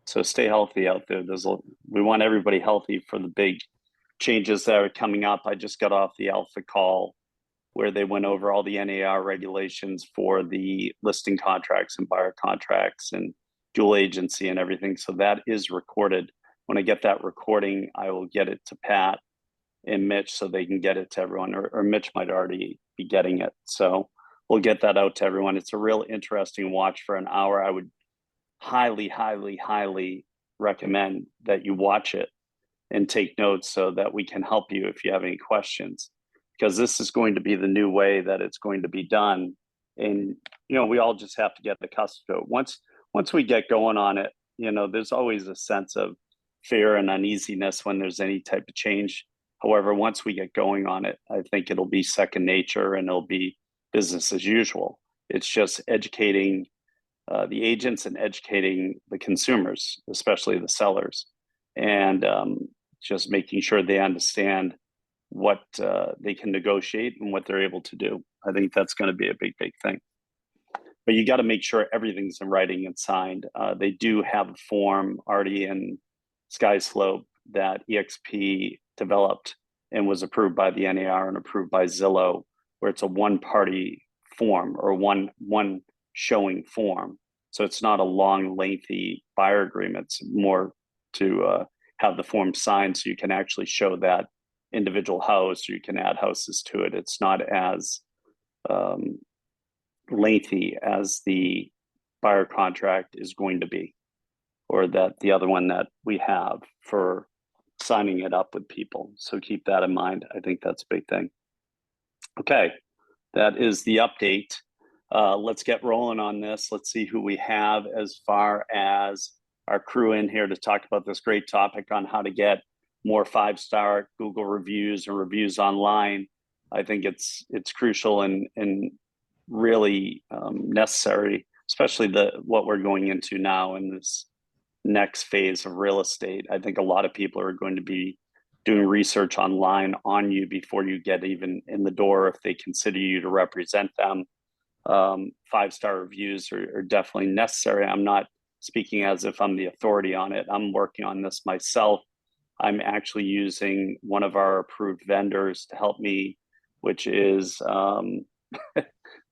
So stay healthy out there. We want everybody healthy for the big changes that are coming up. I just got off the Alpha call where they went over all the NAR regulations for the listing contracts and buyer contracts and dual agency and everything. So that is recorded. When I get that recording, I will get it to Pat and Mitch so they can get it to everyone, or Mitch might already be getting it. So we'll get that out to everyone. It's a real interesting watch for an hour. I would highly, highly, highly recommend that you watch it and take notes so that we can help you if you have any questions, because this is going to be the new way that it's going to be done. And, we all just have to get accustomed to it. Once we get going on it, there's always a sense of fear and uneasiness when there's any type of change. However, once we get going on it, I think it'll be second nature and it'll be business as usual. It's just educating the agents and educating the consumers, especially the sellers, and just making sure they understand what they can negotiate and what they're able to do. I think that's going to be a big, big thing. But you got to make sure everything's in writing and signed. They do have a form already in SkySlope that EXP developed and was approved by the NAR and approved by Zillow, where it's a one-party form or one showing form. So it's not a long, lengthy buyer agreement. It's more to have the form signed so you can actually show that individual house, or you can add houses to it. It's not as lengthy as the buyer contract is going to be, or that the other one that we have for signing it up with people. So keep that in mind. I think that's a big thing. Okay, that is the update. Let's get rolling on this. Let's see who we have as far as our crew in here to talk about this great topic on how to get more 5-star Google reviews and reviews online. I think it's crucial and really necessary, especially what we're going into now in this next phase of real estate. I think a lot of people are going to be doing research online on you before you get even in the door if they consider you to represent them. 5-star reviews are definitely necessary. I'm not speaking as if I'm the authority on it. I'm working on this myself. I'm actually using one of our approved vendors to help me, which is, of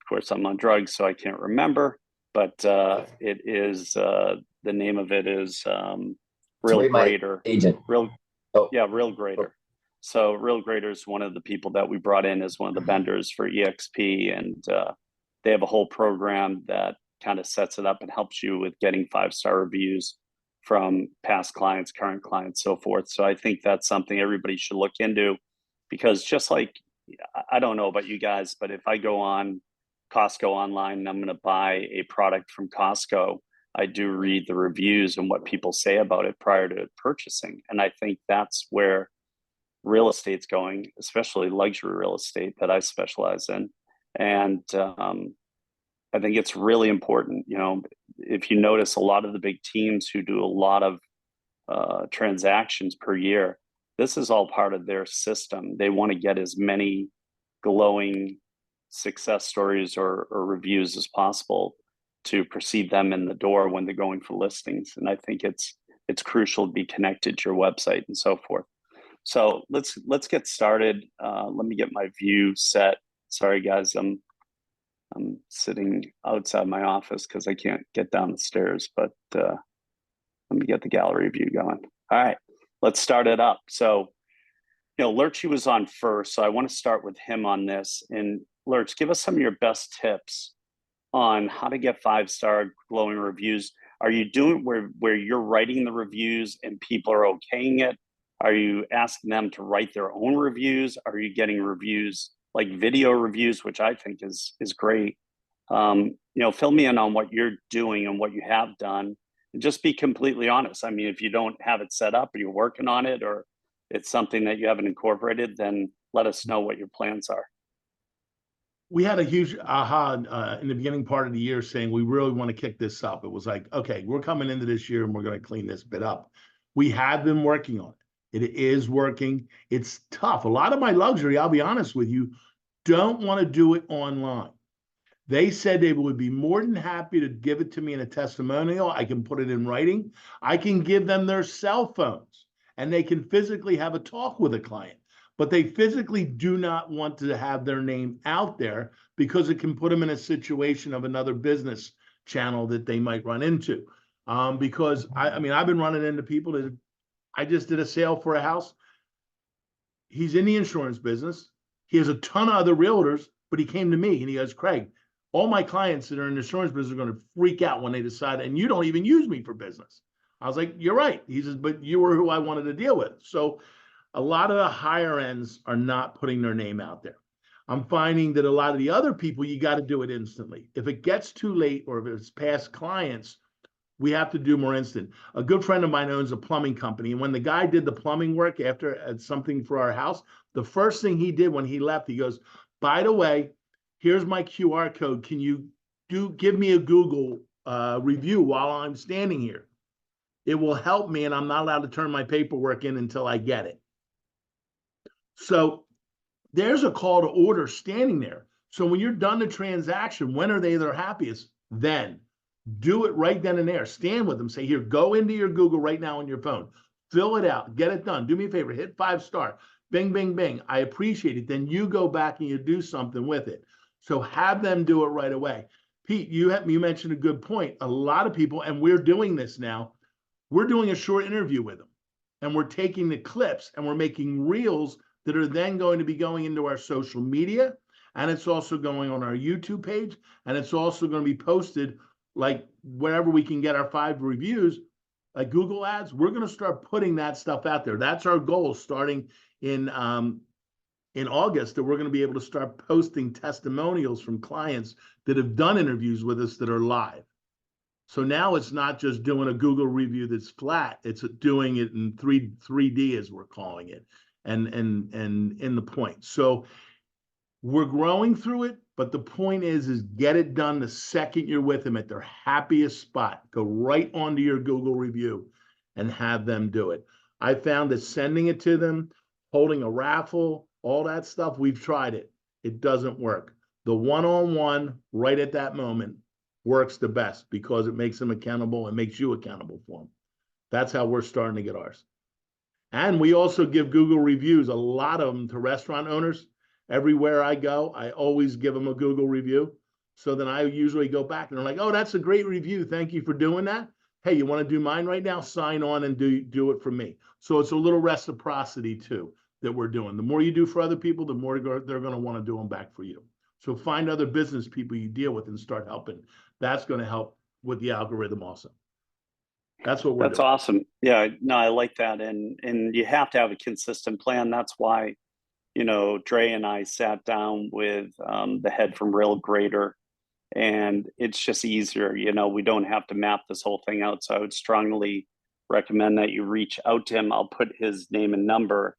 course, I'm on drugs, so I can't remember, but it is, the name of it is Real Grader. Agent. Real Grader. So Real Grader is one of the people that we brought in as one of the vendors for EXP, and they have a whole program that kind of sets it up and helps you with getting 5-star reviews from past clients, current clients, so forth. So I think that's something everybody should look into, because just like, I don't know about you guys, but if I go on Costco online and I'm going to buy a product from Costco, I do read the reviews and what people say about it prior to purchasing. And I think that's where real estate's going, especially luxury real estate that I specialize in. And I think it's really important. If you notice, a lot of the big teams who do a lot of transactions per year, this is all part of their system. They want to get as many glowing success stories or reviews as possible to precede them in the door when they're going for listings. And I think it's crucial to be connected to your website and so forth. So let's get started. Let me get my view set. Sorry, guys, I'm sitting outside my office because I can't get down the stairs, but let me get the gallery view going. All right, let's start it up. So, Lurchy was on first, so I want to start with him on this. And Lurch, give us some of your best tips on how to get 5-star glowing reviews. Are you doing where you're writing the reviews and people are okaying it? Are you asking them to write their own reviews? Are you getting reviews like video reviews, which I think is great? Fill me in on what you're doing and what you have done, and just be completely honest. I mean, if you don't have it set up or you're working on it, or it's something that you haven't incorporated, then let us know what your plans are. We had a huge aha in the beginning part of the year saying we really want to kick this up. It was like, okay, we're coming into this year and we're going to clean this bit up. We have been working on it. It is working. It's tough. A lot of my luxury, I'll be honest with you, don't want to do it online. They said they would be more than happy to give it to me in a testimonial. I can put it in writing. I can give them their cell phones and they can physically have a talk with a client, but they physically do not want to have their name out there because it can put them in a situation of another business channel that they might run into. Because I mean, I've been running into people that I just did a sale for a house. He's in the insurance business. He has a ton of other realtors, but he came to me and he goes, Craig, all my clients that are in the insurance business are going to freak out when they decide, and you don't even use me for business. I was like, you're right. He says, but you were who I wanted to deal with. So a lot of the higher ends are not putting their name out there. I'm finding that a lot of the other people, you got to do it instantly. If it gets too late or if it's past clients, we have to do more instant. A good friend of mine owns a plumbing company. And when the guy did the plumbing work after something for our house, the first thing he did when he left, he goes, by the way, here's my QR code. Can you give me a Google review while I'm standing here? It will help me, and I'm not allowed to turn my paperwork in until I get it. So there's a call to order standing there. So when you're done the transaction, when are they their happiest? Then. Do it right then and there. Stand with them. Say, here, go into your Google right now on your phone. Fill it out. Get it done. Do me a favor. Hit 5-star. Bing, bing, bing. I appreciate it. Then you go back and you do something with it. So have them do it right away. Pete, you mentioned a good point. A lot of people, and we're doing this now, we're doing a short interview with them. And we're taking the clips and we're making reels that are then going to be going into our social media. And it's also going on our YouTube page. And it's also going to be posted like wherever we can get our 5 reviews, like Google ads. We're going to start putting that stuff out there. That's our goal starting in August, that we're going to be able to start posting testimonials from clients that have done interviews with us that are live. So now it's not just doing a Google review that's flat, it's doing it in 3D as we're calling it, and in the point. So we're growing through it, but the point is get it done the second you're with them at their happiest spot. Go right onto your Google review and have them do it. I found that sending it to them, holding a raffle, all that stuff, we've tried it. It doesn't work. The one-on-one right at that moment works the best because it makes them accountable and makes you accountable for them. That's how we're starting to get ours. And we also give Google reviews, a lot of them, to restaurant owners. Everywhere I go, I always give them a Google review. So then I usually go back and they're like, oh, that's a great review. Thank you for doing that. Hey, you want to do mine right now? Sign on and do it for me. So it's a little reciprocity too that we're doing. The more you do for other people, the more they're going to want to do them back for you. So find other business people you deal with and start helping. That's going to help with the algorithm also. That's what we're That's doing. awesome. Yeah, no, I like that. And you have to have a consistent plan. That's why, you know, Dre and I sat down with the head from Real Grader, and it's just easier. You know, we don't have to map this whole thing out. So I would strongly recommend that you reach out to him. I'll put his name and number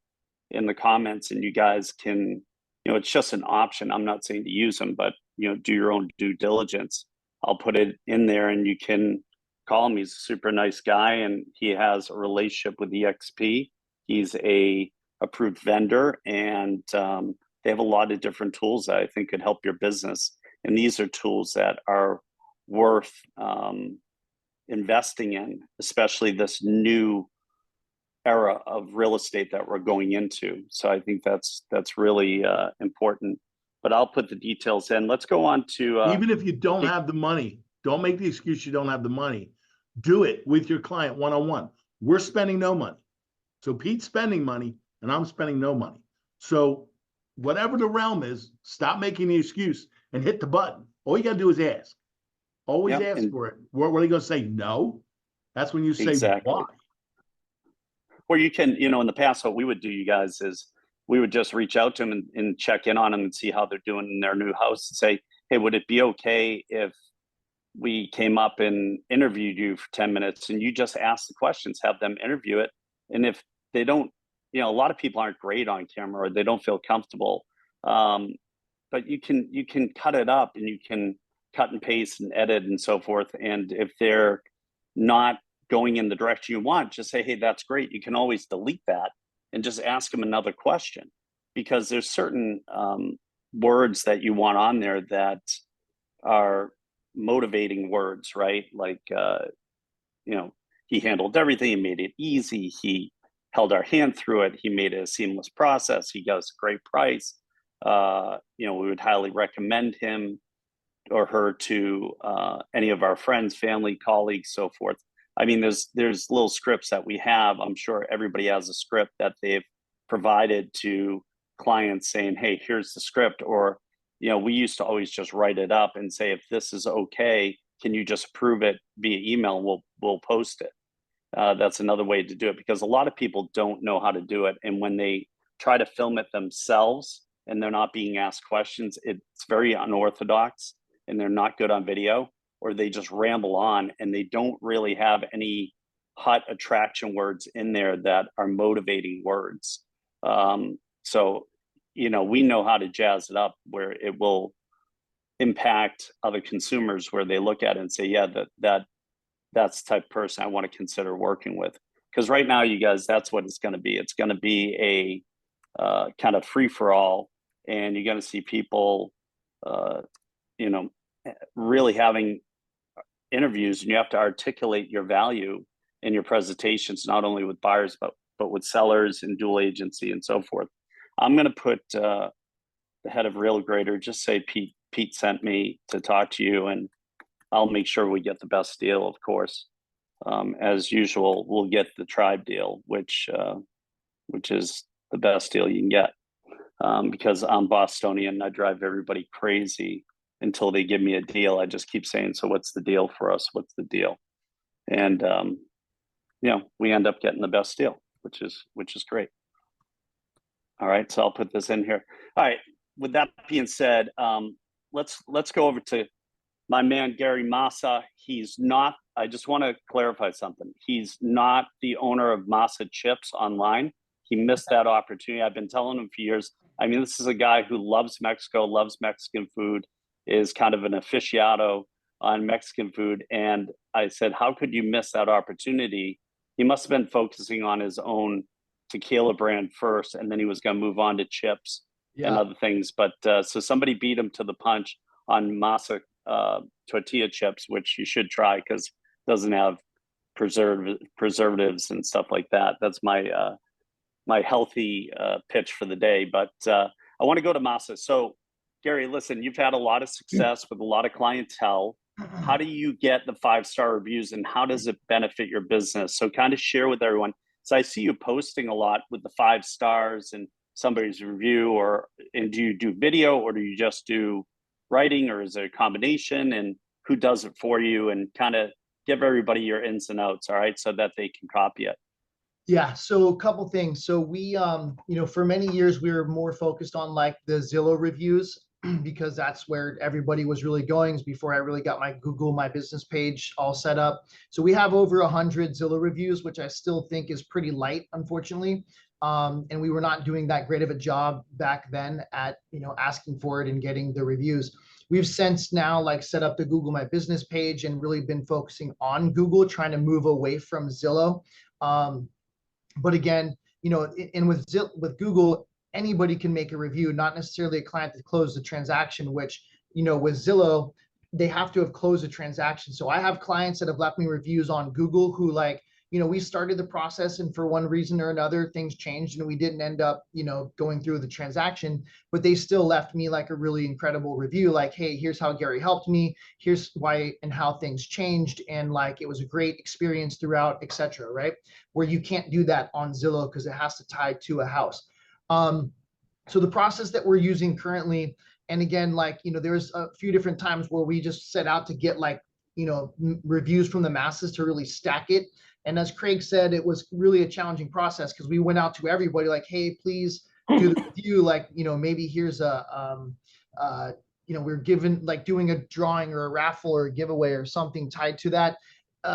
in the comments, and you guys can, you know, it's just an option. I'm not saying to use him, but, you know, do your own due diligence. I'll put it in there and you can call him. He's a super nice guy and he has a relationship with EXP. He's a approved vendor, and they have a lot of different tools that I think could help your business. And these are tools that are worth investing in, especially this new era of real estate that we're going into. So I think that's really important. But I'll put the details in. Let's go on to even if you don't have the money, don't make the excuse you don't have the money. Do it with your client one-on-one. We're spending no money. So Pete's spending money and I'm spending no money. So whatever the realm is, stop making the excuse and hit the button. All you got to do is ask. Always ask for it. What are they going to say? No. That's when you say exactly. why. Or you can, you know, in the past, what we would do, you guys, is we would just reach out to them and check in on them and see how they're doing in their new house and say, hey, would it be okay if we came up and interviewed you for 10 minutes and you just ask the questions, have them interview it. And if they don't, you know, a lot of people aren't great on camera or they don't feel comfortable. But you can cut it up and you can cut and paste and edit and so forth. And if they're not going in the direction you want, just say, hey, that's great. You can always delete that and just ask them another question, because there's certain words that you want on there that are motivating words, right? Like, you know, he handled everything, he made it easy, he held our hand through it, he made it a seamless process, he got us a great price. You know, we would highly recommend him or her to any of our friends, family, colleagues, so forth. I mean, there's little scripts that we have. I'm sure everybody has a script that they've provided to clients saying, hey, here's the script. Or, you know, we used to always just write it up and say, if this is okay, can you just approve it via email? We'll post it. That's another way to do it, because a lot of people don't know how to do it. And when they try to film it themselves and they're not being asked questions, it's very unorthodox and they're not good on video, or they just ramble on and they don't really have any hot attraction words in there that are motivating words. So, you know, we know how to jazz it up where it will impact other consumers, where they look at it and say, yeah, that's the type of person I want to consider working with. Because right now, you guys, that's what it's going to be. It's going to be a kind of free for all, and you're going to see people, you know, really having interviews, and you have to articulate your value in your presentations, not only with buyers, but with sellers and dual agency and so forth. I'm going to put the head of Real Grader, just say Pete sent me to talk to you, and I'll make sure we get the best deal, of course. As usual, we'll get the tribe deal, which is the best deal you can get, because I'm Bostonian. I drive everybody crazy until they give me a deal. I just keep saying, so what's the deal for us? What's the deal? And, you know, we end up getting the best deal, which is great. All right, so I'll put this in here. All right, with that being said, let's go over to my man, Gary Massa. He's not, I just want to clarify something. He's not the owner of Massa Chips online. He missed that opportunity. I've been telling him for years. I mean, this is a guy who loves Mexico, loves Mexican food, is kind of an aficionado on Mexican food. And I said, how could you miss that opportunity? He must have been focusing on his own tequila brand first, and then he was going to move on to chips and other things. But so somebody beat him to the punch on Massa tortilla chips, which you should try because it doesn't have preservatives and stuff like that. That's my my healthy pitch for the day. But I want to go to Massa. So Gary, listen, you've had a lot of success with a lot of clientele. How do you get the 5-star reviews, and how does it benefit your business? So kind of share with everyone. So I see you posting a lot with the 5 stars and somebody's review, and do you do video, or do you just do writing, or is it a combination, and who does it for you, and kind of give everybody your ins and outs, all right, so that they can copy it. Yeah, so a couple things. So we, you know, for many years, we were more focused on like the Zillow reviews because that's where everybody was really going before I really got my Google My Business page all set up. So we have over 100 Zillow reviews, which I still think is pretty light, unfortunately. And we were not doing that great of a job back then at, you know, asking for it and getting the reviews. We've since now like set up the Google My Business page and really been focusing on Google, trying to move away from Zillow. But again, you know, and with Google, anybody can make a review, not necessarily a client that closed the transaction, which, you know, with Zillow, they have to have closed a transaction. So I have clients that have left me reviews on Google who, like, you know, we started the process and for one reason or another, things changed and we didn't end up, you know, going through the transaction, but they still left me like a really incredible review. Like, hey, here's how Gary helped me. Here's why and how things changed. And like, it was a great experience throughout, etc. Right? Where you can't do that on Zillow because it has to tie to a house. So the process that we're using currently, and again, like, you know, there's a few different times where we just set out to get like, you know, reviews from the masses to really stack it. And as Craig said, it was really a challenging process because we went out to everybody like, hey, please do the review. Like, you know, maybe here's a, you know, we're given like doing a drawing or a raffle or a giveaway or something tied to that.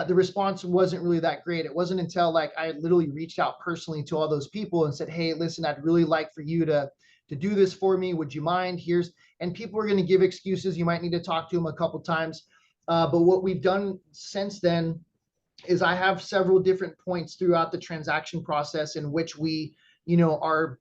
The response wasn't really that great. It wasn't until like I literally reached out personally to all those people and said, hey, listen, I'd really like for you to do this for me. Would you mind? And people are going to give excuses. You might need to talk to them a couple times. But what we've done since then is I have several different points throughout the transaction process in which we, you know, are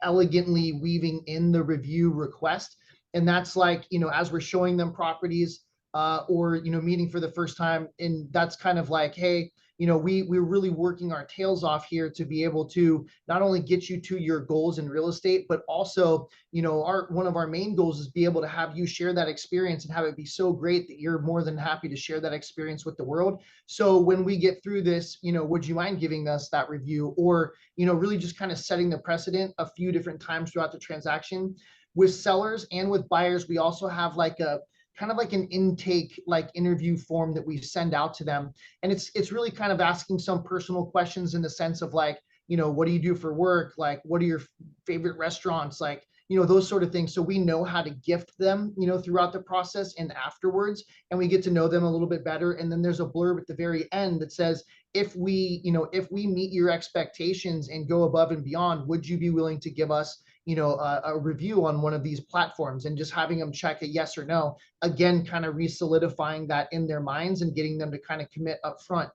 elegantly weaving in the review request. And that's like, as we're showing them properties, or, meeting for the first time. And that's kind of like, hey, we're really working our tails off here to be able to not only get you to your goals in real estate, but also, one of our main goals is be able to have you share that experience and have it be so great that you're more than happy to share that experience with the world. So when we get through this, would you mind giving us that review? Or, really just kind of setting the precedent a few different times throughout the transaction. With sellers and with buyers, we also have like a kind of like an intake, like interview form that we send out to them. And it's really kind of asking some personal questions in the sense of like, what do you do for work? Like, what are your favorite restaurants? Like, those sort of things. So we know how to gift them, throughout the process and afterwards, and we get to know them a little bit better. And then there's a blurb at the very end that says, if we meet your expectations and go above and beyond, would you be willing to give us, a review on one of these platforms? And just having them check a yes or no, again, kind of re-solidifying that in their minds and getting them to kind of commit up front.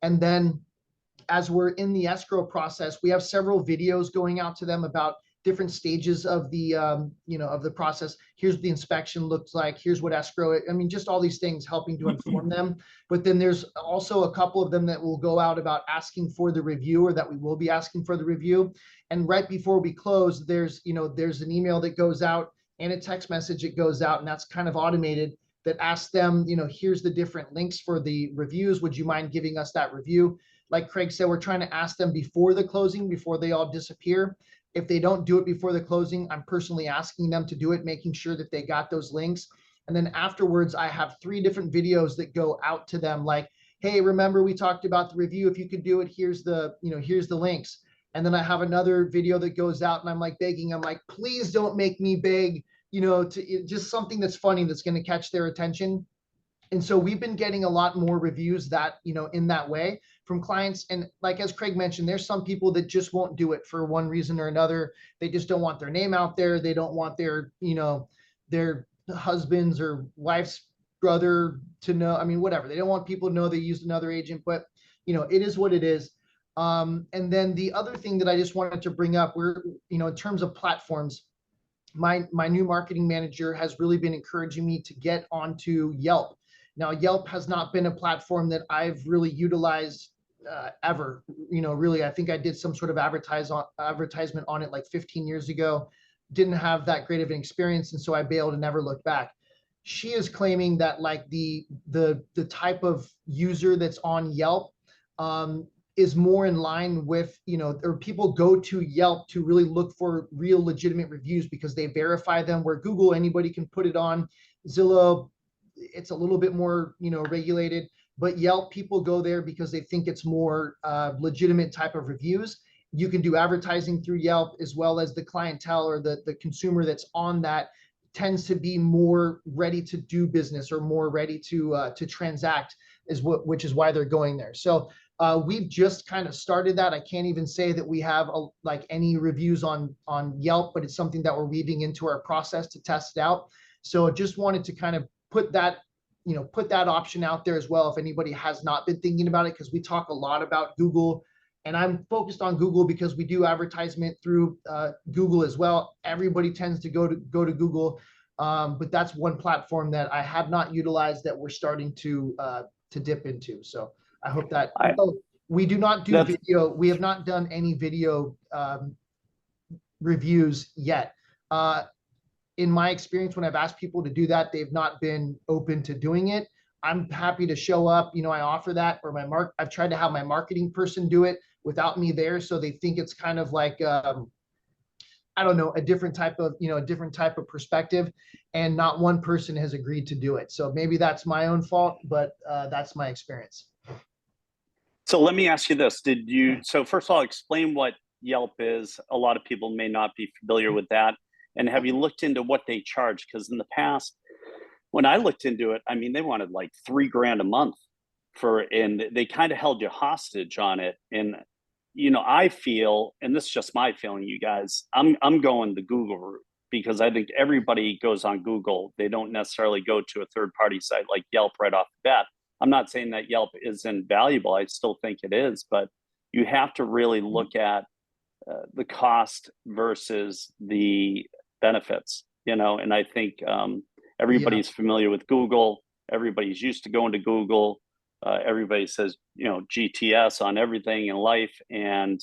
And then as we're in the escrow process, we have several videos going out to them about different stages of the of the process. Here's what the inspection looks like. Here's what escrow. I mean, just all these things helping to inform them. But then there's also a couple of them that will go out about asking for the review, or that we will be asking for the review. And right before we close, there's an email that goes out and a text message that goes out, and that's kind of automated, that asks them, here's the different links for the reviews. Would you mind giving us that review? Like Craig said, we're trying to ask them before the closing, before they all disappear. If they don't do it before the closing, I'm personally asking them to do it, making sure that they got those links. And then afterwards, I have 3 different videos that go out to them like, hey, remember we talked about the review? If you could do it, here's the links. And then I have another video that goes out, and I'm like begging, I'm like, please don't make me beg, to just something that's funny, that's going to catch their attention. And so we've been getting a lot more reviews that, in that way from clients. And like, as Craig mentioned, there's some people that just won't do it for one reason or another. They just don't want their name out there. They don't want their, their husband's or wife's brother to know. I mean, whatever. They don't want people to know they used another agent, but it is what it is. And then the other thing that I just wanted to bring up, we're, in terms of platforms, my new marketing manager has really been encouraging me to get onto Yelp. Now, Yelp has not been a platform that I've really utilized ever. Really, I think I did some sort of advertisement on it like 15 years ago. Didn't have that great of an experience, and so I bailed and never looked back. She is claiming that like the type of user that's on Yelp is more in line with, or people go to Yelp to really look for real legitimate reviews because they verify them, where Google, anybody can put it on. Zillow, it's a little bit more, regulated, but Yelp, people go there because they think it's more legitimate type of reviews. You can do advertising through Yelp, as well as the clientele or the consumer that's on that tends to be more ready to do business or more ready to transact, which is why they're going there. So we've just kind of started that. I can't even say that we have like any reviews on Yelp, but it's something that we're weaving into our process to test it out. So just wanted to kind of put that option out there as well, if anybody has not been thinking about it, because we talk a lot about Google, and I'm focused on Google because we do advertisement through Google as well. Everybody tends to go to Google, but that's one platform that I have not utilized that we're starting to dip into. So I hope that we do not do video. We have not done any video reviews yet. In my experience, when I've asked people to do that, they've not been open to doing it. I'm happy to show up. I offer that, or I've tried to have my marketing person do it without me there. So they think it's kind of like, I don't know, a different type of perspective, and not one person has agreed to do it. So maybe that's my own fault, but that's my experience. So let me ask you this. So first of all, explain what Yelp is. A lot of people may not be familiar with that. And have you looked into what they charge? Because in the past, when I looked into it, I mean, they wanted like $3,000 a month and they kind of held you hostage on it. And, I feel, and this is just my feeling, you guys, I'm going the Google route, because I think everybody goes on Google. They don't necessarily go to a third-party site like Yelp right off the bat. I'm not saying that Yelp isn't valuable. I still think it is, but you have to really look at the cost versus the benefits. you know, and I think everybody's familiar with Google. Everybody's used to going to Google. Everybody says, you know, GTS on everything in life. And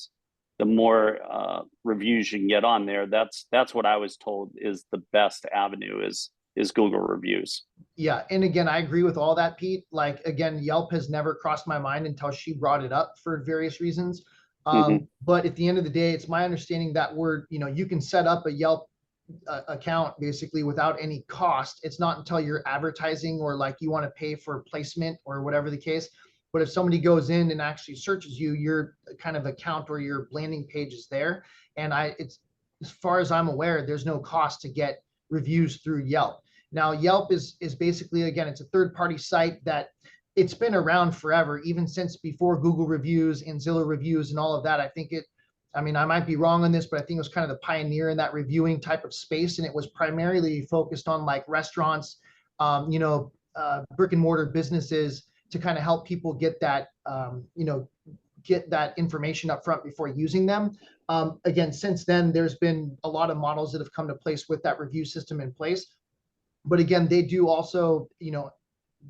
the more reviews you can get on there, that's what I was told is the best avenue is Google reviews. Yeah. And again, I agree with all that, Pete. Like, again, Yelp has never crossed my mind until she brought it up for various reasons. But at the end of the day, it's my understanding that you can set up a Yelp account basically without any cost. It's not until you're advertising or like you want to pay for placement or whatever the case. But if somebody goes in and actually searches you, your kind of account or your landing page is there. And it's, as far as I'm aware, there's no cost to get reviews through Yelp. Now, Yelp is basically, again, it's a third-party site that it's been around forever, even since before Google reviews and Zillow reviews and all of that. I mean, I might be wrong on this, but I think it was kind of the pioneer in that reviewing type of space. And it was primarily focused on like restaurants, brick and mortar businesses to kind of help people get that, get that information up front before using them. Again, since then, there's been a lot of models that have come to place with that review system in place. But again, they do also,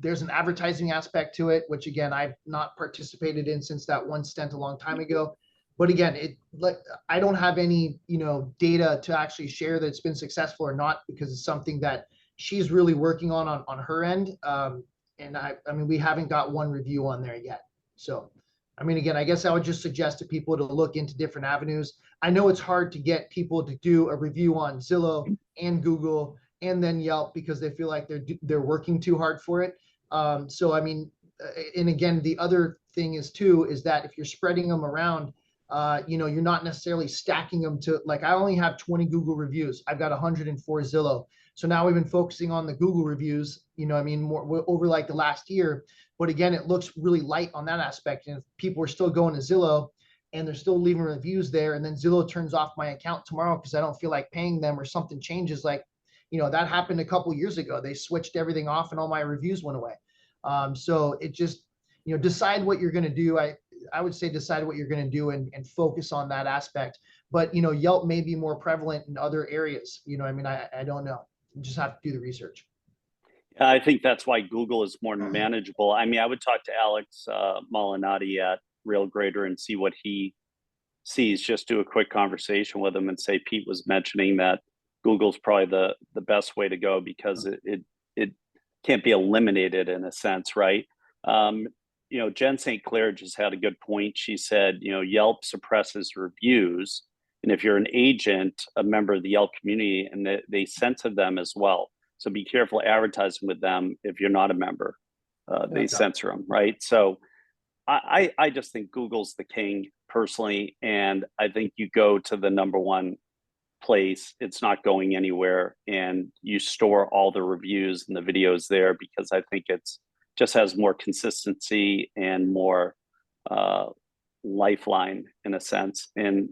there's an advertising aspect to it, which again, I've not participated in since that one stint a long time ago. But again, I don't have any, data to actually share that it's been successful or not, because it's something that she's really working on her end. And I mean, we haven't got one review on there yet. So, I mean, again, I guess I would just suggest to people to look into different avenues. I know it's hard to get people to do a review on Zillow and Google and then Yelp because they feel like they're working too hard for it. So, I mean, and again, the other thing is that if you're spreading them around, you're not necessarily stacking them to, like, I only have 20 Google reviews. I've got 104 Zillow. So now we've been focusing on the Google reviews, more over like the last year. But again, it looks really light on that aspect. And if people are still going to Zillow and they're still leaving reviews there, and then Zillow turns off my account tomorrow because I don't feel like paying them or something changes, like, that happened a couple years ago. They switched everything off and all my reviews went away. So it just, decide what you're going to do. I would say decide what you're going to do and focus on that aspect. But, Yelp may be more prevalent in other areas. I mean, I don't know. You just have to do the research. I think that's why Google is more manageable. I mean, I would talk to Alex Molinati at Real Grader and see what he sees, just do a quick conversation with him and say, Pete was mentioning that Google's probably the best way to go because it can't be eliminated in a sense, right? Jen St. Clair just had a good point. She said, Yelp suppresses reviews. And if you're an agent, a member of the Yelp community, and they censor them as well. So be careful advertising with them if you're not a member. They censor them, right? So I just think Google's the king personally. And I think you go to the number one place, it's not going anywhere, and you store all the reviews and the videos there because I think it's just has more consistency and more lifeline in a sense. And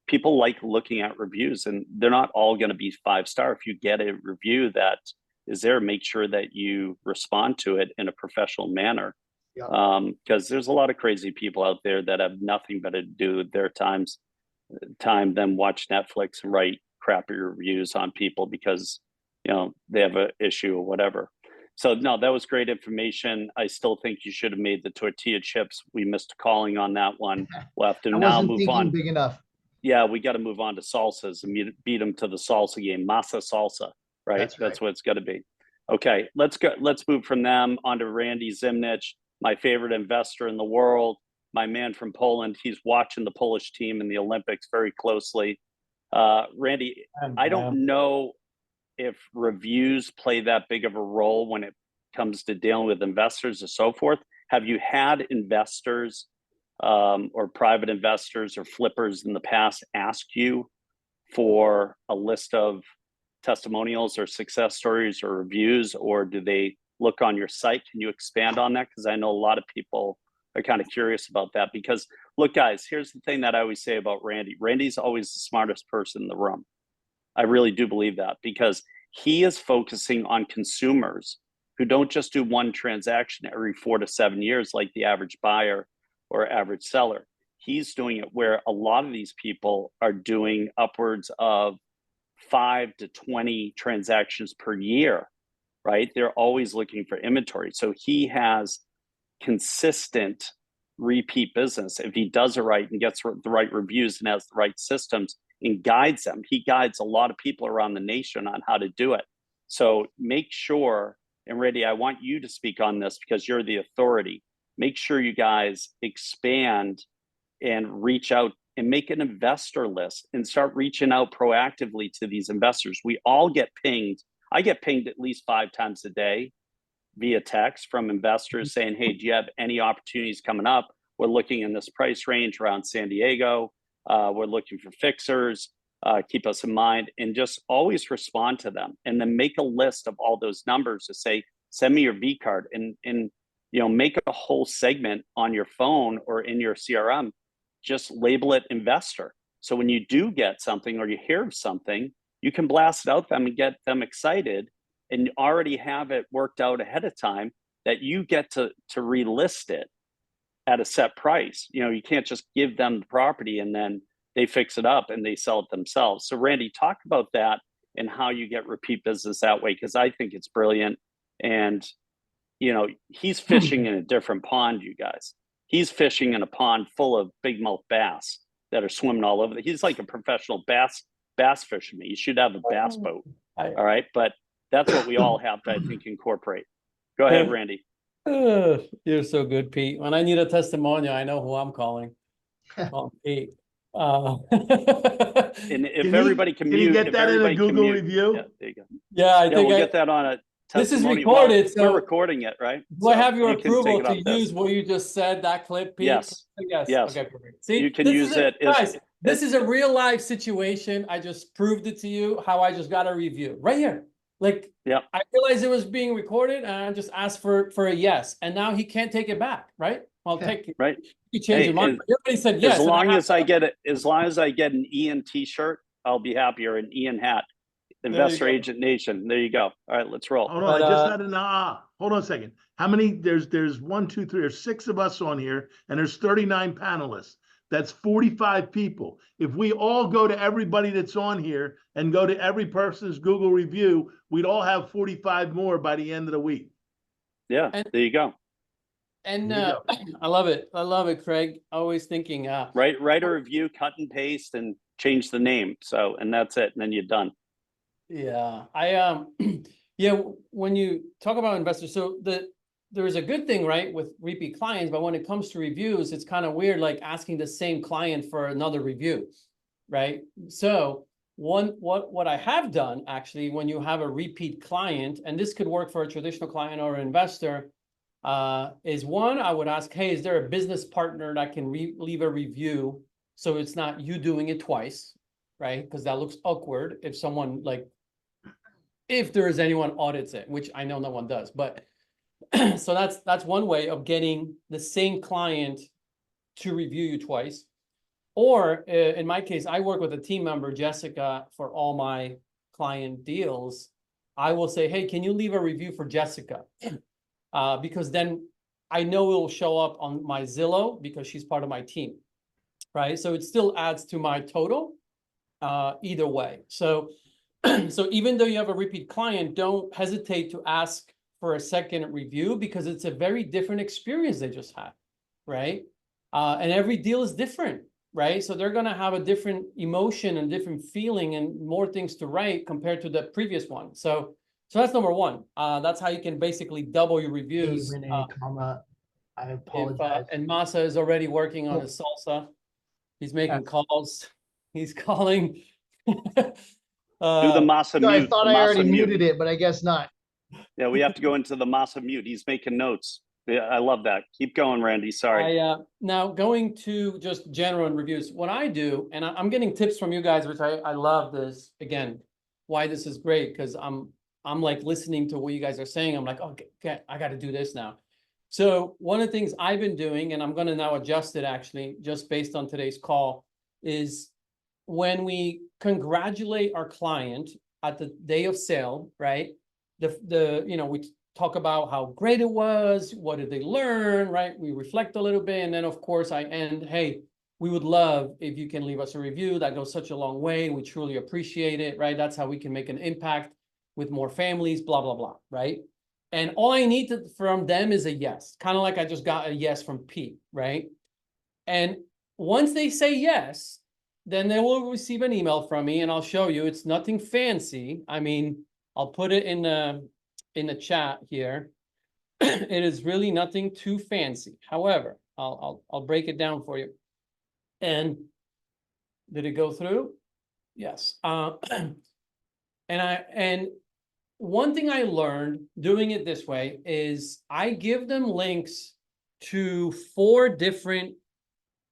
people like looking at reviews, and they're not all going to be 5-star. If you get a review that is there, make sure that you respond to it in a professional manner. Because there's a lot of crazy people out there that have nothing better to do with their time than watch Netflix and write crappy reviews on people because they have an issue or whatever. So no, that was great information. I still think you should have made the tortilla chips. We missed calling on that one. We'll have to now move on. Big enough. Yeah, we got to move on to salsas and beat them to the salsa game. Masa salsa, right? That's what it's got to be. Okay, let's go. Let's move from them onto Randy Zimnich, my favorite investor in the world. My man from Poland. He's watching the Polish team in the Olympics very closely. Randy, I don't know if reviews play that big of a role when it comes to dealing with investors and so forth. Have you had investors or private investors or flippers in the past ask you for a list of testimonials or success stories or reviews, or do they look on your site? Can you expand on that? Because I know a lot of people are kind of curious about that. Because look, guys, here's the thing that I always say about Randy. Randy's always the smartest person in the room. I really do believe that, because he is focusing on consumers who don't just do one transaction every 4 to 7 years like the average buyer or average seller. He's doing it where a lot of these people are doing upwards of 5 to 20 transactions per year, right? They're always looking for inventory. So he has consistent repeat business. If he does it right and gets the right reviews and has the right systems and guides them, he guides a lot of people around the nation on how to do it. So make sure, and Randy, I want you to speak on this because you're the authority. Make sure you guys expand and reach out and make an investor list and start reaching out proactively to these investors. We all get pinged. I get pinged at least 5 times a day via text from investors saying, hey, do you have any opportunities coming up? We're looking in this price range around San Diego. We're looking for fixers. Keep us in mind, and just always respond to them, and then make a list of all those numbers to say, send me your V card, and make a whole segment on your phone or in your CRM. Just label it investor. So when you do get something or you hear of something, you can blast it out them and get them excited, and already have it worked out ahead of time that you get to relist it at a set price. You can't just give them the property and then they fix it up and they sell it themselves. So Randy, talk about that and how you get repeat business that way, because I think it's brilliant. And he's fishing in a different pond, you guys. He's fishing in a pond full of big mouth bass that are swimming all over. He's like a professional bass fisherman. You should have a bass boat. All right. But that's what we all have to, I think, incorporate. Go ahead, Randy. You're so good, Pete. When I need a testimonial, I know who I'm calling. Call Pete. And if everybody can mute, get that in a Google review? Yeah, there you go. Yeah, I think we'll get that on a this is testimonial. recorded. Well, so we're recording it, right? Do I have your you can approval take it to off use this. what you just said, that clip, Pete? Yes. Yes. Yes. Okay, perfect. See, You can this use is it. Guys, this is a real life situation. I just proved it to you how I just got a review right here. Like, Yep. I realized it was being recorded and I just asked for a yes. And now he can't take it back, right? Well, take it. Right. You change your mind. Everybody said yes. As long as I get an Ian t-shirt, I'll be happy, or an Ian hat. Investor Agent Nation. There you go. All right, let's roll. Hold on, I just had an hold on a second. How many? There's 1, 2, 3, or 6 of us on here, and there's 39 panelists. That's 45 people. If we all go to everybody that's on here and go to every person's Google review, we'd all have 45 more by the end of the week. Yeah, there you go. And I love it. I love it, Craig. Always thinking. Write a review, cut and paste, and change the name. So, and that's it. And then you're done. Yeah, yeah, when you talk about investors, so there's a good thing, right, with repeat clients, but when it comes to reviews, it's kind of weird, like asking the same client for another review, right? So what I have done actually, when you have a repeat client, and this could work for a traditional client or an investor, is one, I would ask, hey, is there a business partner that can leave a review so it's not you doing it twice, right? Because that looks awkward if someone if there is anyone audits it, which I know no one does, but so that's one way of getting the same client to review you twice. Or in my case, I work with a team member, Jessica, for all my client deals. I will say, hey, can you leave a review for Jessica? Because then I know it will show up on my Zillow because she's part of my team, right? So it still adds to my total either way. So even though you have a repeat client, don't hesitate to ask for a second review, because it's a very different experience they just had, right? And every deal is different, right? So they're going to have a different emotion and different feeling and more things to write compared to the previous one. So that's number one. That's how you can basically double your reviews. Hey, Renee, I apologize. And Masa is already working on his salsa. He's making calls. He's calling. Do the Masa mute. I thought I already muted it, but I guess not. Yeah, we have to go into the Masa mute. He's making notes. Yeah, I love that. Keep going, Randy. Sorry. Now going to just general reviews. What I do, and I'm getting tips from you guys, which I love this. Again, why this is great, because I'm like listening to what you guys are saying. I'm like, okay, I got to do this now. So one of the things I've been doing, and I'm going to now adjust it actually, just based on today's call, is when we congratulate our client at the day of sale, right? We talk about how great it was, what did they learn, right? We reflect a little bit, and then of course I end, hey, we would love if you can leave us a review. That goes such a long way. We truly appreciate it, right? That's how we can make an impact with more families, blah, blah, blah, right? And all I need from them is a yes, kind of like I just got a yes from Pete, right? And once they say yes, then they will receive an email from me, and I'll show you. It's nothing fancy. I mean, I'll put it in the chat here. It is really nothing too fancy. However, I'll break it down for you. And did it go through? Yes. And one thing I learned doing it this way is I give them links to 4 different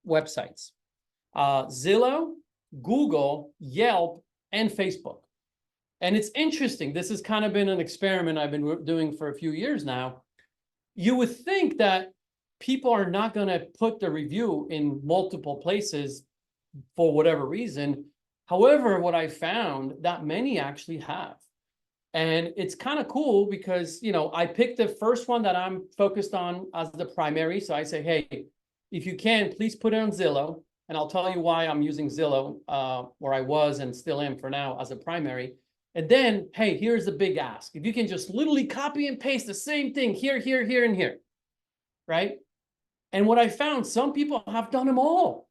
websites: Zillow, Google, Yelp, and Facebook. And it's interesting. This has kind of been an experiment I've been doing for a few years now. You would think that people are not going to put the review in multiple places for whatever reason. However, what I found that many actually have. And it's kind of cool because, you know, I picked the first one that I'm focused on as the primary. So I say, hey, if you can, please put it on Zillow. And I'll tell you why I'm using Zillow, where I was and still am for now as a primary. And then, hey, here's the big ask. If you can just literally copy and paste the same thing here, here, here, and here, right? And what I found, some people have done them all.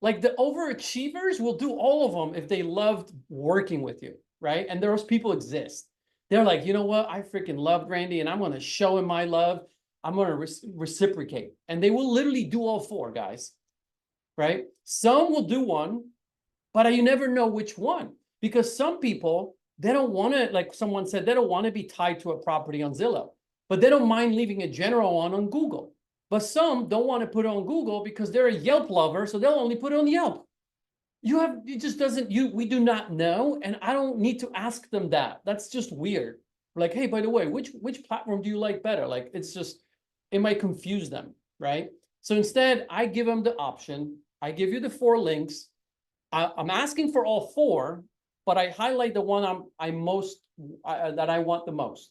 Like the overachievers will do all of them if they loved working with you, right? And those people exist. They're like, you know what? I freaking loved Randy, and I'm going to show him my love. I'm going to reciprocate. And they will literally do all 4, guys, right? Some will do one, but you never know which one, because some people, they don't want to, like someone said, they don't want to be tied to a property on Zillow, but they don't mind leaving a general one on Google. But some don't want to put it on Google because they're a Yelp lover, so they'll only put it on Yelp. It just doesn't, we do not know, and I don't need to ask them that. That's just weird. Like, hey, by the way, which platform do you like better? Like, it's just, it might confuse them, right? So instead, I give them the option. I give you the 4 links. I'm asking for all 4, but I highlight the one that I want the most.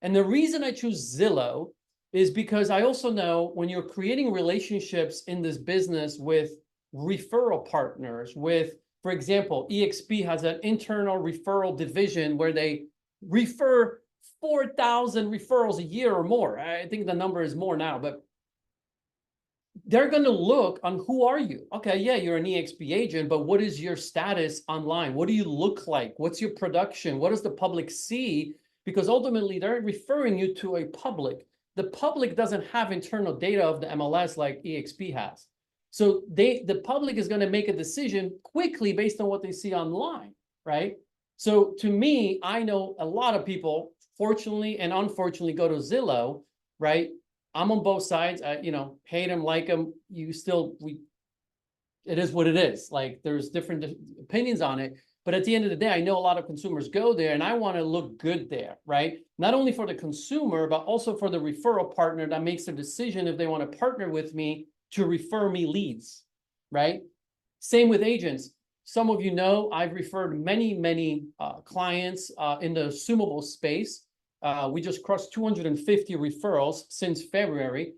And the reason I choose Zillow is because I also know when you're creating relationships in this business with referral partners, for example, EXP has an internal referral division where they refer 4,000 referrals a year or more. I think the number is more now, but they're going to look on who are you? Okay, yeah, you're an EXP agent, but what is your status online? What do you look like? What's your production? What does the public see? Because ultimately, they're referring you to a public. The public doesn't have internal data of the MLS like EXP has. So the public is going to make a decision quickly based on what they see online, right? So to me, I know a lot of people, fortunately and unfortunately, go to Zillow, right? I'm on both sides. You know, hate them, like them. It is what it is. Like, there's different opinions on it. But at the end of the day, I know a lot of consumers go there, and I want to look good there, right? Not only for the consumer, but also for the referral partner that makes the decision if they want to partner with me to refer me leads, right? Same with agents. Some of you know I've referred many clients in the assumable space. We just crossed 250 referrals since February.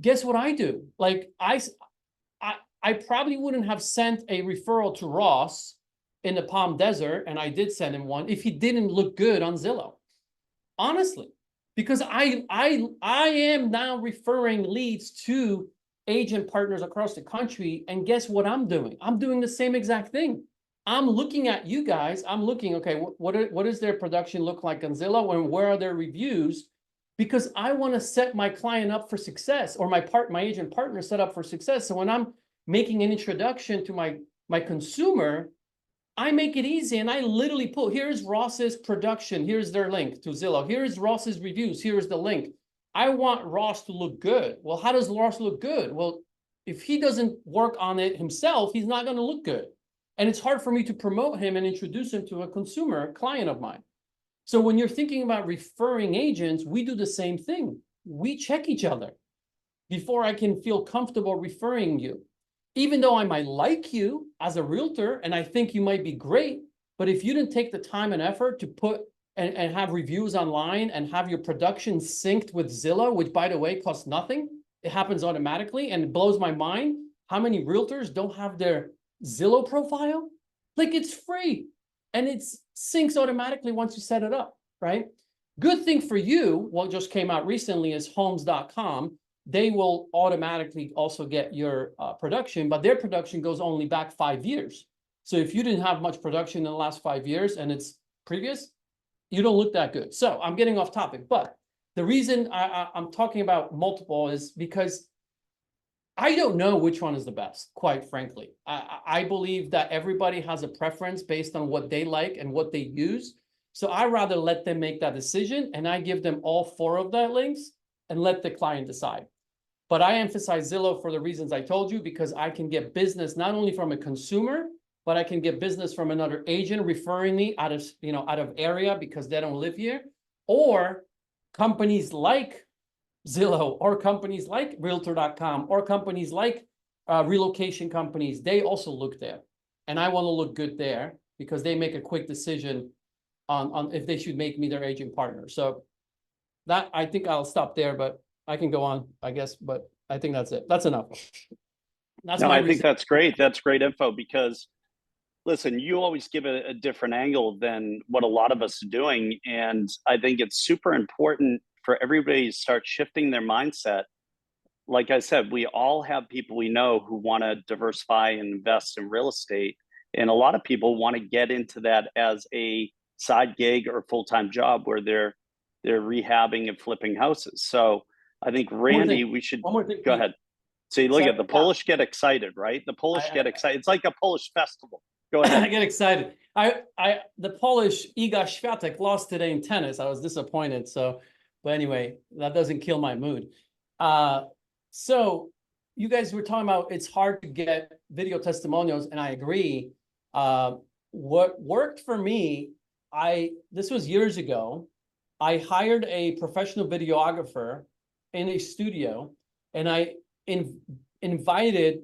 Guess what I do? Like, I probably wouldn't have sent a referral to Ross in the Palm Desert, and I did send him one, if he didn't look good on Zillow. Honestly, because I am now referring leads to agent partners across the country, and guess what I'm doing? I'm doing the same exact thing. I'm looking at you guys. I'm looking, okay, what does their production look like on Zillow, and where are their reviews? Because I want to set my client up for success, or my agent partner set up for success. So when I'm making an introduction to my consumer, I make it easy, and I literally pull, here's Ross's production, here's their link to Zillow, here's Ross's reviews, here's the link. I want Ross to look good. Well, how does Ross look good? Well, if he doesn't work on it himself, he's not going to look good. And it's hard for me to promote him and introduce him to a consumer, client of mine. So when you're thinking about referring agents, we do the same thing. We check each other before I can feel comfortable referring you. Even though I might like you as a realtor and I think you might be great, but if you didn't take the time and effort to put and have reviews online and have your production synced with Zillow, which, by the way, costs nothing, it happens automatically, and it blows my mind. how many realtors don't have their Zillow profile? Like, it's free and it syncs automatically once you set it up, right? Good thing for you, what just came out recently is homes.com. They will automatically also get your production, but their production goes only back 5 years. So if you didn't have much production in the last 5 years and it's previous, you don't look that good. So I'm getting off topic, but the reason I'm talking about multiple is because I don't know which one is the best, quite frankly. I believe that everybody has a preference based on what they like and what they use. So I rather let them make that decision, and I give them all 4 of the links and let the client decide. But I emphasize Zillow for the reasons I told you, because I can get business not only from a consumer, but I can get business from another agent referring me out of area because they don't live here, or companies like Zillow, or companies like Realtor.com, or companies like relocation companies. They also look there, and I want to look good there because they make a quick decision on if they should make me their agent partner. So that, I think I'll stop there, but I can go on, I guess, but I think that's it. That's enough. That's No, my I think reason. that's great. That's great info because, listen, you always give a different angle than what a lot of us are doing. And I think it's super important for everybody to start shifting their mindset. Like I said, we all have people we know who want to diversify and invest in real estate. And a lot of people want to get into that as a side gig or full-time job where they're rehabbing and flipping houses. So I think, Randy, we should One more thing. go ahead. See, look Sorry, at the Polish get excited, right? The Polish get excited. It's like a Polish festival. Go I ahead. get excited. The Polish Iga Świątek lost today in tennis. I was disappointed. So, but anyway, that doesn't kill my mood. So you guys were talking about it's hard to get video testimonials, and I agree. What worked for me, this was years ago. I hired a professional videographer in a studio, and I invited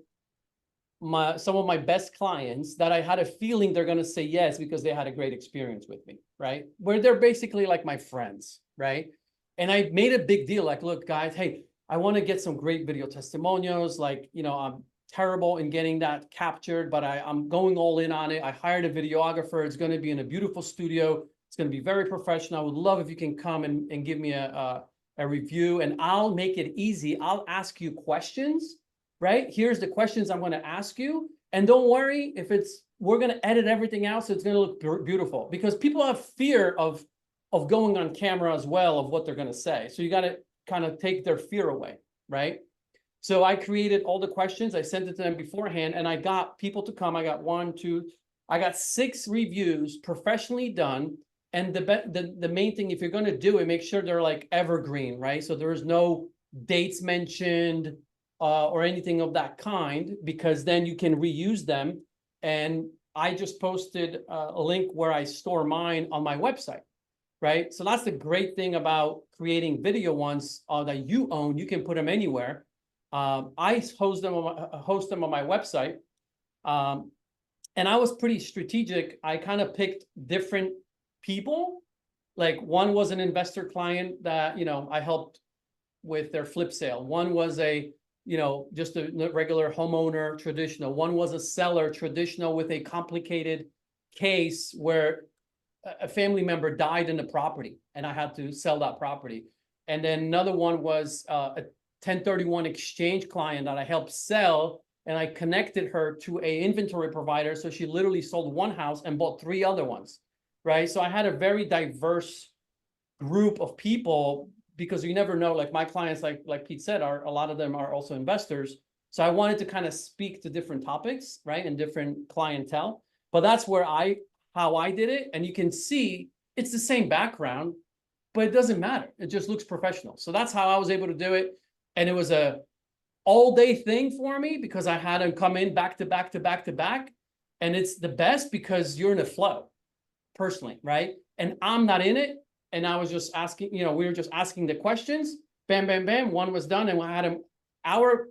some of my best clients that I had a feeling they're going to say yes because they had a great experience with me, right? Where they're basically like my friends, right? And I made a big deal, like, look, guys, hey, I want to get some great video testimonials. Like, I'm terrible in getting that captured, but I'm going all in on it. I hired a videographer. It's going to be in a beautiful studio. It's going to be very professional. I would love if you can come and give me a review, and I'll make it easy. I'll ask you questions, right? Here's the questions I'm going to ask you. And don't worry if we're going to edit everything out so it's going to look beautiful, because people have fear of going on camera as well, of what they're going to say. So you got to kind of take their fear away, right? So I created all the questions. I sent it to them beforehand, and I got people to come. I got 6 reviews professionally done. And the main thing, if you're going to do it, make sure they're like evergreen, right? So there is no dates mentioned or anything of that kind, because then you can reuse them. And I just posted a link where I store mine on my website, right? So that's the great thing about creating video ones that you own. You can put them anywhere. I host them on my website. And I was pretty strategic. I kind of picked different people. Like, one was an investor client that, I helped with their flip sale. One was just a regular homeowner, traditional. One was a seller, traditional, with a complicated case where a family member died in the property and I had to sell that property. And then another one was a 1031 exchange client that I helped sell, and I connected her to an inventory provider. So she literally sold one house and bought 3 other ones, right? So I had a very diverse group of people, because you never know, like my clients, like Pete said, a lot of them are also investors. So I wanted to kind of speak to different topics, right? And different clientele. But that's how I did it. And you can see it's the same background, but it doesn't matter. It just looks professional. So that's how I was able to do it. And it was a all-day thing for me, because I had them come in back to back to back to back. And it's the best because you're in a flow personally, right? And I'm not in it. And I was just asking, we were just asking the questions, bam, bam, bam. One was done, and I had an hour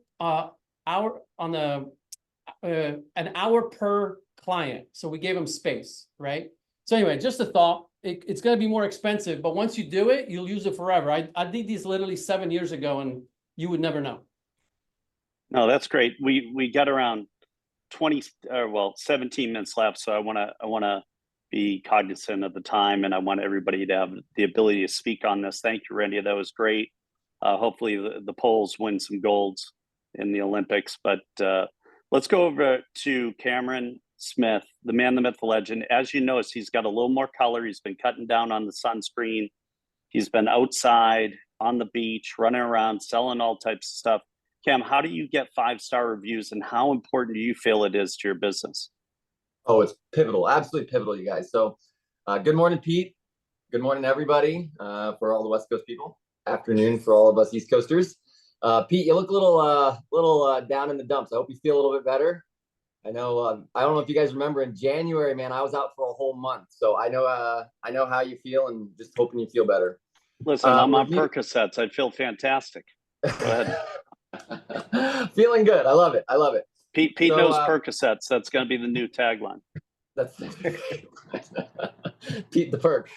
an hour per client. So we gave them space, right? So anyway, just a thought. It's going to be more expensive, but once you do it, you'll use it forever. I did these literally 7 years ago, and you would never know. No, that's great. We got around 17 minutes left. So I want to be cognizant of the time, and I want everybody to have the ability to speak on this. Thank you, Randy. That was great. Hopefully the Poles win some golds in the Olympics, but let's go over to Cameron Smith, the man, the myth, the legend. As you notice, he's got a little more color. He's been cutting down on the sunscreen. He's been outside on the beach, running around, selling all types of stuff. Cam, how do you get 5-star reviews, and how important do you feel it is to your business? Oh, it's pivotal, absolutely pivotal, you guys. So good morning, Pete. Good morning, everybody, for all the West Coast people. Afternoon for all of us East Coasters. Pete, you look a little down in the dumps. I hope you feel a little bit better. I know, I don't know if you guys remember in January, man, I was out for a whole month. So I know how you feel, and just hoping you feel better. Listen, I'm on Percocets. I feel fantastic. Go ahead. Feeling good. I love it. I love it. Pete knows Percocets. That's going to be the new tagline. That's Pete the Perk.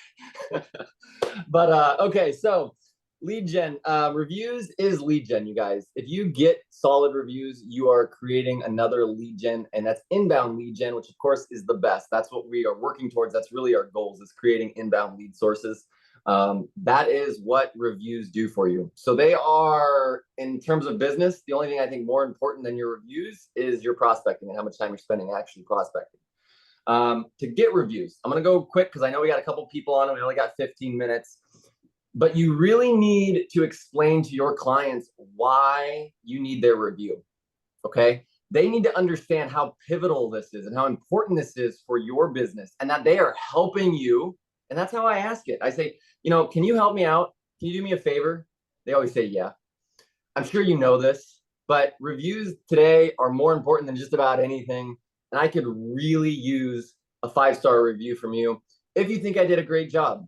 But okay, so lead gen, reviews is lead gen, you guys. If you get solid reviews, you are creating another lead gen, and that's inbound lead gen, which of course is the best. That's what we are working towards. That's really our goals, is creating inbound lead sources. That is what reviews do for you. So they are, in terms of business, the only thing I think more important than your reviews is your prospecting and how much time you're spending actually prospecting. To get reviews, I'm going to go quick because I know we got a couple people on and we only got 15 minutes, but you really need to explain to your clients why you need their review. Okay. They need to understand how pivotal this is and how important this is for your business, and that they are helping you. And that's how I ask it. I say, can you help me out? Can you do me a favor? They always say, yeah. I'm sure you know this, but reviews today are more important than just about anything. And I could really use a 5-star review from you if you think I did a great job.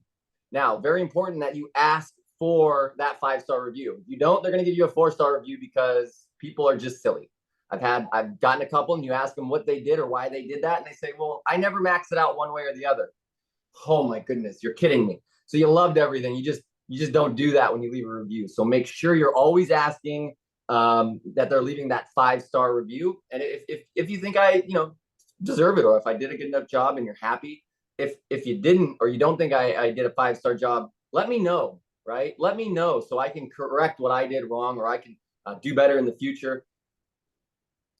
Now, very important that you ask for that 5-star review. If you don't, they're going to give you a 4-star review because people are just silly. I've gotten a couple, and you ask them what they did or why they did that, and they say, well, I never max it out one way or the other. Oh my goodness, you're kidding me. So you loved everything. You just don't do that when you leave a review. So make sure you're always asking that they're leaving that 5-star review. And if you think I deserve it, or if I did a good enough job and you're happy, if you didn't, or you don't think I did a 5-star job, let me know, right? Let me know so I can correct what I did wrong, or I can do better in the future.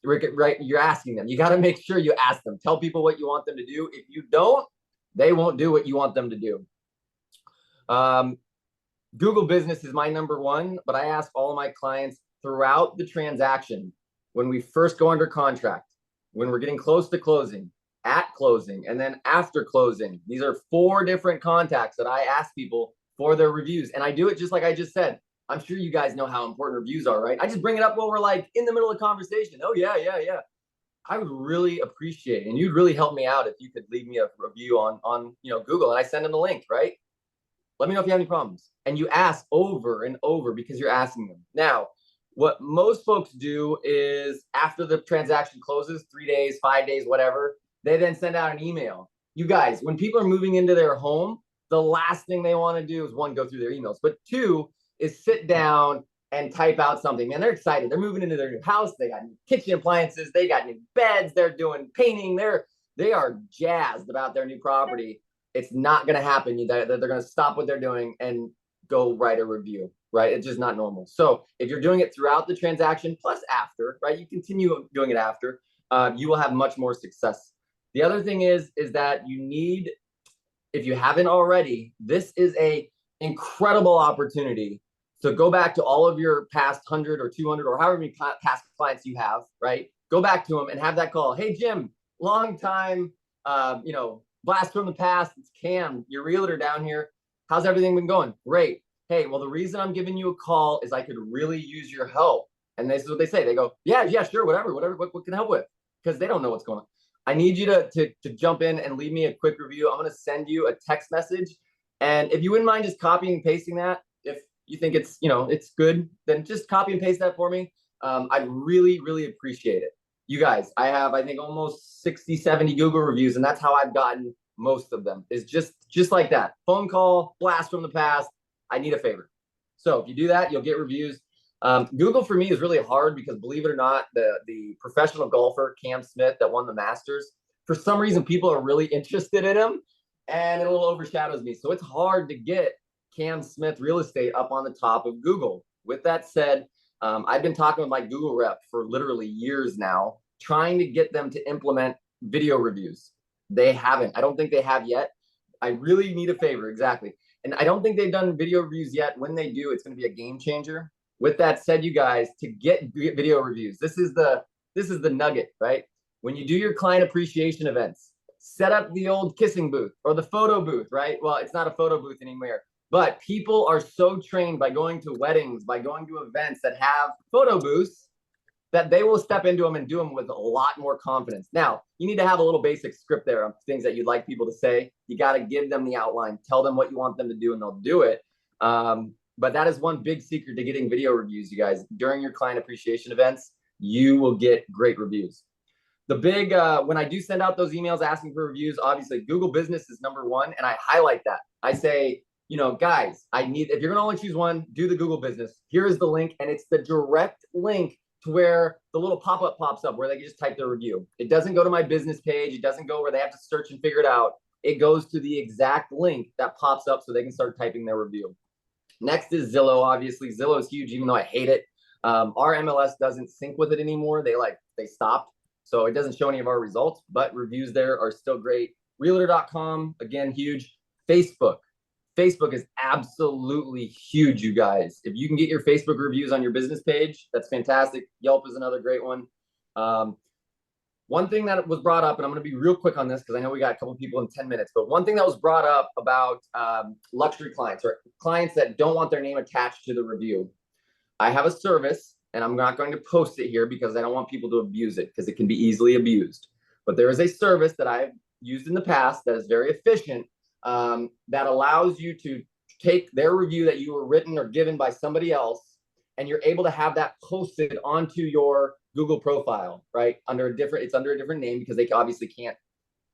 Right? You're asking them. You got to make sure you ask them. Tell people what you want them to do. If you don't, they won't do what you want them to do. Google Business is my number one, but I ask all of my clients throughout the transaction, when we first go under contract, when we're getting close to closing, at closing, and then after closing. These are 4 different contacts that I ask people for their reviews. And I do it just like I just said. I'm sure you guys know how important reviews are, right? I just bring it up while we're like in the middle of the conversation. Oh, yeah. I would really appreciate it, and you'd really help me out if you could leave me a review on Google, and I send them the link, right? Let me know if you have any problems. And you ask over and over because you're asking them. Now, what most folks do is after the transaction closes, 3 days, 5 days, whatever, they then send out an email. You guys, when people are moving into their home, the last thing they want to do is, 1, go through their emails, but 2 is sit down and type out something. Man, they're excited. They're moving into their new house. They got new kitchen appliances. They got new beds. They're doing painting. They are jazzed about their new property. It's not going to happen. They're going to stop what they're doing and go write a review, right? It's just not normal. So if you're doing it throughout the transaction plus after, right, you continue doing it after, you will have much more success. The other thing is that you need, if you haven't already, this is a incredible opportunity. So go back to all of your past 100 or 200 or however many past clients you have, right? Go back to them and have that call. Hey, Jim, long time, blast from the past. It's Cam, your realtor down here. How's everything been going? Great. Hey, well, the reason I'm giving you a call is I could really use your help. And this is what they say. They go, yeah, sure, whatever. What can I help with? Because they don't know what's going on. I need you to jump in and leave me a quick review. I'm going to send you a text message. And if you wouldn't mind just copying and pasting that, if you think it's good, then just copy and paste that for me. I'd really, really appreciate it. You guys, I have, I think, almost 60, 70 Google reviews, and that's how I've gotten most of them, is just like that. Phone call, blast from the past. I need a favor. So if you do that, you'll get reviews. Google for me is really hard because, believe it or not, the professional golfer Cam Smith that won the Masters, for some reason people are really interested in him, and it a little overshadows me. So it's hard to get Cam Smith real estate up on the top of Google. With that said, I've been talking with my Google rep for literally years now, trying to get them to implement video reviews. They haven't. I don't think they have yet. I really need a favor, exactly. And I don't think they've done video reviews yet. When they do, it's going to be a game changer. With that said, you guys, to get video reviews, this is the nugget, right? When you do your client appreciation events, set up the old kissing booth or the photo booth, right? Well, it's not a photo booth anymore, but people are so trained by going to weddings, by going to events that have photo booths, that they will step into them and do them with a lot more confidence. Now, you need to have a little basic script there of things that you'd like people to say. You got to give them the outline, tell them what you want them to do, and they'll do it. But that is one big secret to getting video reviews, you guys. During your client appreciation events, you will get great reviews. The big, when I do send out those emails asking for reviews, obviously Google Business is #1, and I highlight that. I say, you know, guys, if you're gonna only choose one, do the Google Business. Here is the link, and it's the direct link to where the little pop-up pops up where they can just type their review. It doesn't go to my business page. It doesn't go where they have to search and figure it out. It goes to the exact link that pops up so they can start typing their review. Next is Zillow. Obviously, Zillow is huge, even though I hate it. Our MLS doesn't sync with it anymore. They stopped. So it doesn't show any of our results, but reviews there are still great. Realtor.com, again, huge. Facebook. Facebook is absolutely huge, you guys. If you can get your Facebook reviews on your business page, that's fantastic. Yelp is another great one. One thing that was brought up, and I'm going to be real quick on this because I know we got a couple people in 10 minutes, but one thing that was brought up about luxury clients or clients that don't want their name attached to the review. I have a service, and I'm not going to post it here because I don't want people to abuse it because it can be easily abused. But there is a service that I've used in the past that is very efficient that allows you to take their review that you were written or given by somebody else, and you're able to have that posted onto your Google profile, right? It's under a different name because they obviously can't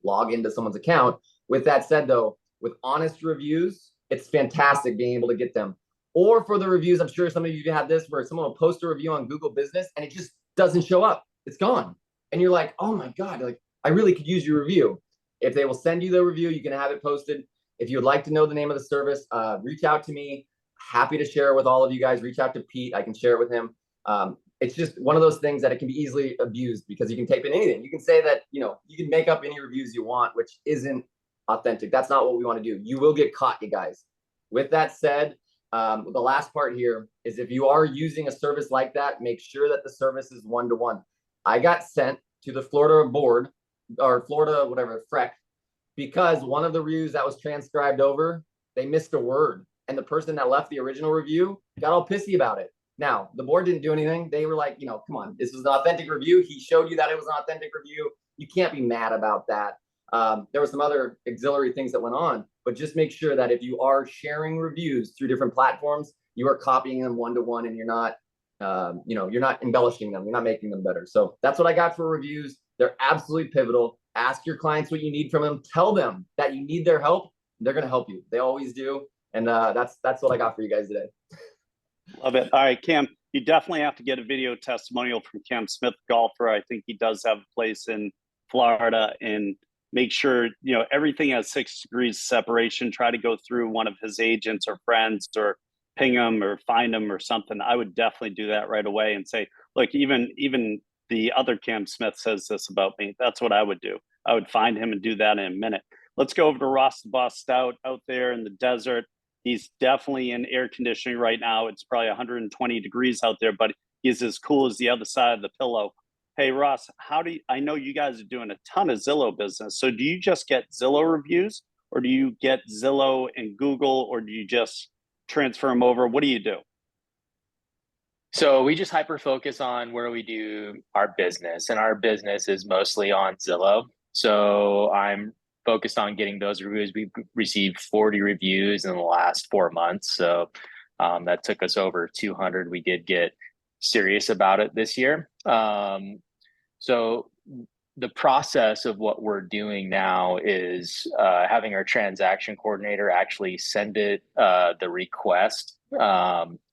log into someone's account. With that said, though, with honest reviews, it's fantastic being able to get them. Or for the reviews, I'm sure some of you have this where someone will post a review on Google Business and it just doesn't show up. It's gone. And you're like, oh my God, like I really could use your review. If they will send you the review, you can have it posted. If you would like to know the name of the service, reach out to me. Happy to share it with all of you guys. Reach out to Pete. I can share it with him. It's just one of those things that it can be easily abused because you can type in anything. You can say that, you know, you can make up any reviews you want, which isn't authentic. That's not what we want to do. You will get caught, you guys. With that said, the last part here is if you are using a service like that, make sure that the service is one-to-one. I got sent to the Florida board or Florida, whatever, FREC, because one of the reviews that was transcribed over, they missed a word. And the person that left the original review got all pissy about it. Now, the board didn't do anything. They were like, you know, come on, this was an authentic review. He showed you that it was an authentic review. You can't be mad about that. There were some other auxiliary things that went on, but just make sure that if you are sharing reviews through different platforms, you are copying them one-to-one and you're not, you're not embellishing them. You're not making them better. So that's what I got for reviews. They're absolutely pivotal. Ask your clients what you need from them. Tell them that you need their help. They're going to help you. They always do. And that's what I got for you guys today. Love it. All right, Cam, you definitely have to get a video testimonial from Cam Smith, golfer. I think he does have a place in Florida, and make sure, you know, everything has 6 degrees separation. Try to go through one of his agents or friends or ping him or find him or something. I would definitely do that right away and say, look, even the other Cam Smith says this about me. That's what I would do. I would find him and do that in a minute. Let's go over to Ross the Boss Stout out there in the desert. He's definitely in air conditioning right now. It's probably 120 degrees out there, but he's as cool as the other side of the pillow. Hey, Ross, I know you guys are doing a ton of Zillow business. So do you just get Zillow reviews, or do you get Zillow and Google, or do you just transfer them over? What do you do? So we just hyper focus on where we do our business, and our business is mostly on Zillow. So I'm focused on getting those reviews. We've received 40 reviews in the last 4 months. So that took us over 200. We did get serious about it this year. So the process of what we're doing now is having our transaction coordinator actually send it the request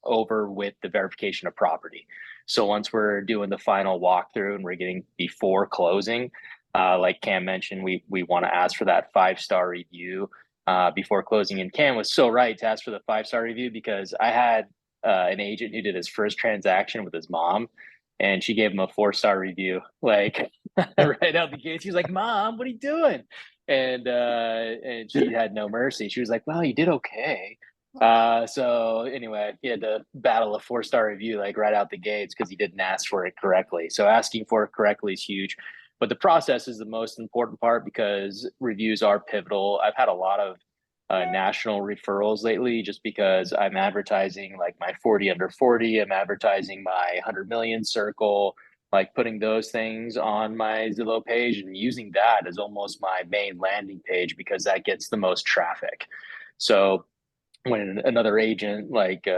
over with the verification of property. So once we're doing the final walkthrough and we're getting before closing, like Cam mentioned, we want to ask for that 5-star review before closing. And Cam was so right to ask for the 5-star review, because I had an agent who did his first transaction with his mom, and she gave him a 4-star review, like right out the gate. She was like, "Mom, what are you doing?" And she had no mercy. She was like, "Well, you did okay." So anyway, he had to battle a 4-star review like right out the gates because he didn't ask for it correctly. So asking for it correctly is huge. But the process is the most important part, because reviews are pivotal. I've had a lot of national referrals lately, just because I'm advertising like my 40 under 40, I'm advertising my 100 million circle, like putting those things on my Zillow page and using that as almost my main landing page, because that gets the most traffic. So when another agent, like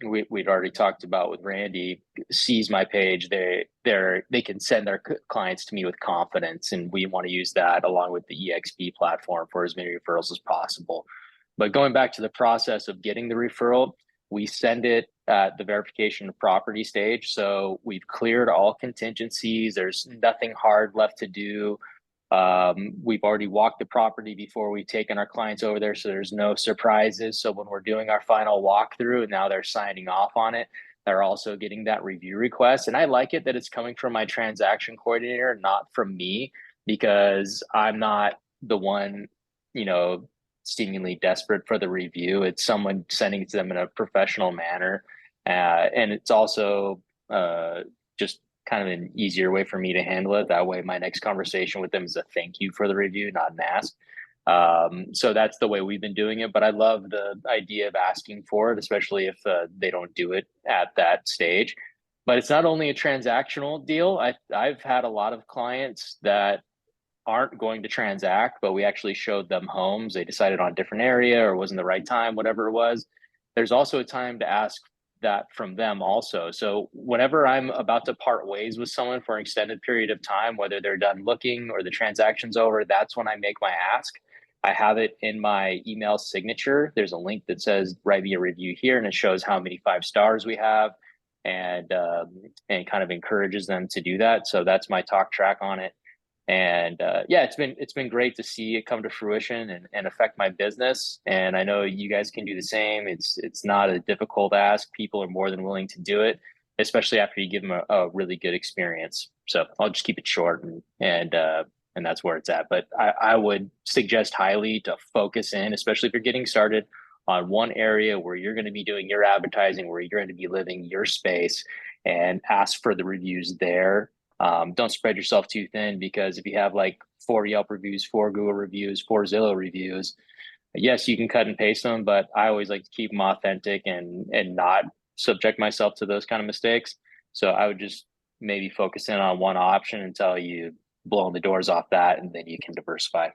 we'd already talked about with Randy, sees my page, they can send their clients to me with confidence, and we want to use that along with the EXP platform for as many referrals as possible. But going back to the process of getting the referral, we send it at the verification of property stage. So we've cleared all contingencies. There's nothing hard left to do. We've already walked the property before we've taken our clients over there, so there's no surprises. So when we're doing our final walkthrough and now they're signing off on it, they're also getting that review request. And I like it that it's coming from my transaction coordinator, not from me, because I'm not the one, seemingly desperate for the review. It's someone sending it to them in a professional manner. And it's also just kind of an easier way for me to handle it. That way, my next conversation with them is a thank you for the review, not an ask. So that's the way we've been doing it. But I love the idea of asking for it, especially if they don't do it at that stage. But it's not only a transactional deal. I've had a lot of clients that aren't going to transact, but we actually showed them homes. They decided on a different area or wasn't the right time, whatever it was. There's also a time to ask that from them also. So whenever I'm about to part ways with someone for an extended period of time, whether they're done looking or the transaction's over, that's when I make my ask. I have it in my email signature. There's a link that says write me a review here, and it shows how many 5 stars we have, and kind of encourages them to do that. So that's my talk track on it. And yeah, it's been great to see it come to fruition and affect my business. And I know you guys can do the same. It's not a difficult ask. People are more than willing to do it, especially after you give them a really good experience. So I'll just keep it short, and that's where it's at. But I would suggest highly to focus in, especially if you're getting started, on one area where you're going to be doing your advertising, where you're going to be living your space, and ask for the reviews there. Don't spread yourself too thin, because if you have like 4 Yelp reviews, 4 Google reviews, 4 Zillow reviews, yes, you can cut and paste them, but I always like to keep them authentic and not subject myself to those kind of mistakes. So I would just maybe focus in on one option until you blow the doors off that, and then you can diversify.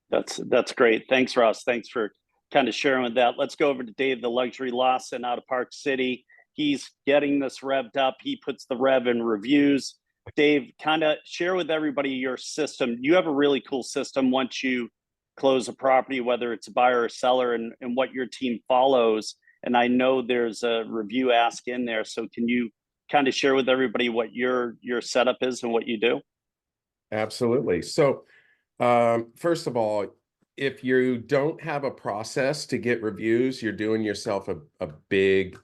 That's great. Thanks, Ross. Thanks for kind of sharing with that. Let's go over to Dave, the luxury Lawson out of Park City. He's getting this revved up. He puts the rev in reviews. Dave, kind of share with everybody your system. You have a really cool system once you close a property, whether it's a buyer or seller, and what your team follows. And I know there's a review ask in there. So can you kind of share with everybody what your setup is and what you do? Absolutely. So first of all, if you don't have a process to get reviews, you're doing yourself a big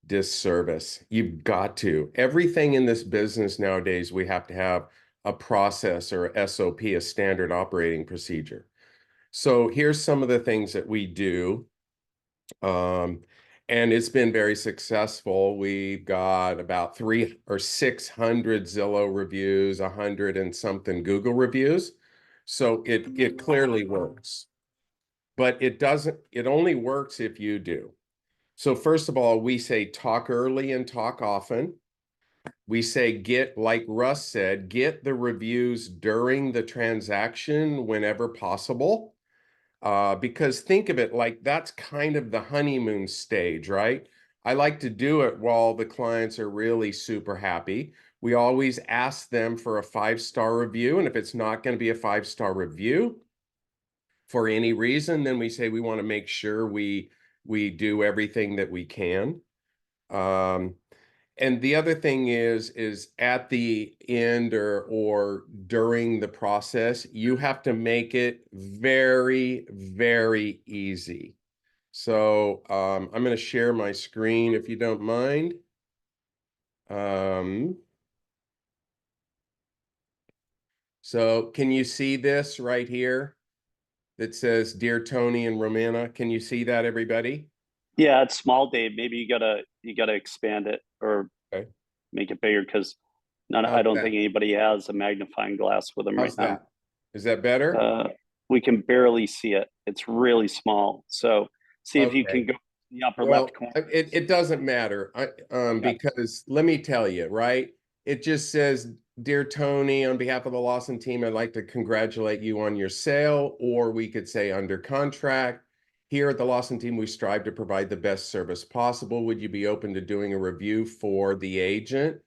disservice. You've got to. Everything in this business nowadays, we have to have a process or SOP, a standard operating procedure. So here's some of the things that we do. And it's been very successful. We've got about 300 or 600 Zillow reviews, 100 and something Google reviews. So it clearly works. But it only works if you do. So first of all, we say talk early and talk often. We say like Russ said, get the reviews during the transaction whenever possible. Because think of it like that's kind of the honeymoon stage, right? I like to do it while the clients are really super happy. we always ask them for a 5-star review. And if it's not going to be a 5-star review for any reason, then we say we want to make sure we do everything that we can. And the other thing is at the end or during the process, you have to make it very, very easy. So I'm going to share my screen if you don't mind. So can you see this right here that says Dear Tony and Romana? Can you see that, everybody? Yeah, it's small, Dave. Maybe you gotta expand it or Okay. make it bigger, because I How's don't that? think anybody has a magnifying glass with them How's right that? Is that better? now. We can barely see it. It's really small. So see if you can Okay. go to the upper Well, left corner. it doesn't matter. Because let me tell you, right? It just says, Dear Tony, on behalf of the Lawson team, I'd like to congratulate you on your sale, or we could say under contract. Here at the Lawson team, we strive to provide the best service possible. Would you be open to doing a review for the agent?